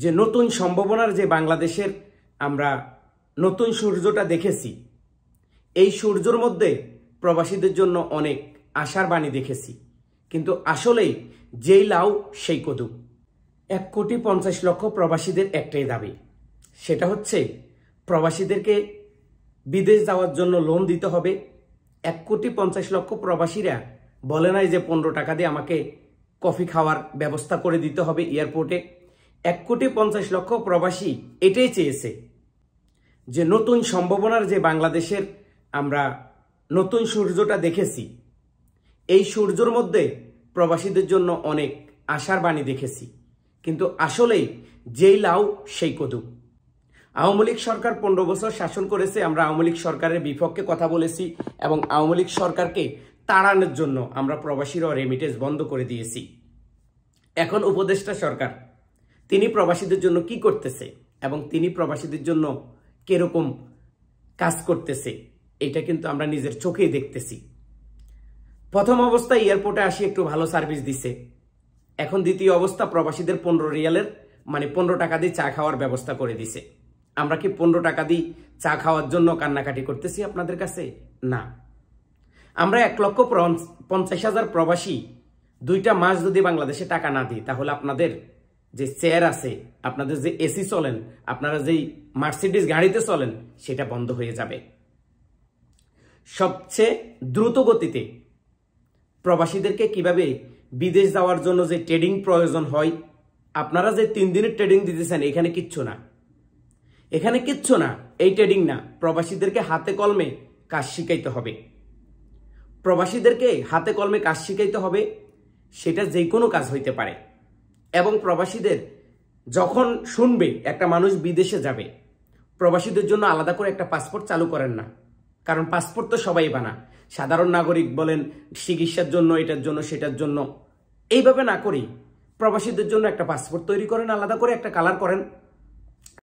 যে নতুন সম্ভাবনার যে বাংলাদেশের আমরা নতুন সূর্যটা দেখেছি, এই সূর্যের মধ্যে প্রবাসীদের জন্য অনেক আশার বাণী দেখেছি। কিন্তু আসলেই যেই লাউ সেই কদু। 1,50,00,000 প্রবাসীদের একটাই দাবি, সেটা হচ্ছে প্রবাসীদেরকে বিদেশ যাওয়ার জন্য লোন দিতে হবে। 1,50,00,000 প্রবাসীরা বলে নাই যে 15 টাকা দিয়ে আমাকে কফি খাওয়ার ব্যবস্থা করে দিতে হবে এয়ারপোর্টে। 1,50,00,000 প্রবাসী এটাই চেয়েছে যে নতুন সম্ভাবনার যে বাংলাদেশের আমরা নতুন সূর্যটা দেখেছি, এই সূর্যের মধ্যে প্রবাসীদের জন্য অনেক আশার বাণী দেখেছি। কিন্তু আসলেই যেই লাউ সেই কদু। আওয়ামী লীগ সরকার 15 বছর শাসন করেছে। আমরা আওয়ামী লীগ সরকারের বিপক্ষে কথা বলেছি এবং আওয়ামী লীগ সরকারকে তাড়ানোর জন্য আমরা প্রবাসীরা রেমিটেন্স বন্ধ করে দিয়েছি। এখন উপদেষ্টা সরকার, তিনি প্রবাসীদের জন্য কি করতেছে এবং তিনি প্রবাসীদের জন্য কিরকম কাজ করতেছে, এটা কিন্তু আমরা নিজের চোখেই দেখতেছি। প্রথম অবস্থায় এয়ারপোর্টে আসি একটু ভালো সার্ভিস দিছে। এখন দ্বিতীয় অবস্থা প্রবাসীদের 15 রিয়ালের 15 টাকা দিয়ে চা খাওয়ার ব্যবস্থা করে দিছে। আমরা কি 15 টাকা দিয়ে চা খাওয়ার জন্য কান্নাকাটি করতেছি আপনাদের কাছে? না। আমরা 1,50,000 প্রবাসী 2টা মাস যদি বাংলাদেশে টাকা না দিই, তাহলে আপনাদের যে চেয়ার আছে, আপনাদের যে এসি চলেন, আপনারা যেই মার্সিডিজ গাড়িতে চলেন, সেটা বন্ধ হয়ে যাবে। সবচেয়ে দ্রুত গতিতে প্রবাসীদেরকে কিভাবে বিদেশ যাওয়ার জন্য যে ট্রেডিং প্রয়োজন হয়, আপনারা যে 3 দিনের ট্রেডিং দিতেছেন, এখানে কিচ্ছু না। এখানে কিচ্ছু না, এই ট্রেডিং না। প্রবাসীদেরকে হাতে কলমে কাজ শিখাইতে হবে। প্রবাসীদেরকে হাতে কলমে কাজ শিখাইতে হবে, সেটা যে কোনো কাজ হইতে পারে। এবং প্রবাসীদের যখন শুনবে একটা মানুষ বিদেশে যাবে, প্রবাসীদের জন্য আলাদা করে একটা পাসপোর্ট চালু করেন না। কারণ পাসপোর্ট তো সবাই বানা, সাধারণ নাগরিক বলেন, চিকিৎসার জন্য, এটার জন্য, সেটার জন্য। এইভাবে না করি প্রবাসীদের জন্য একটা পাসপোর্ট তৈরি করেন, আলাদা করে একটা কালার করেন।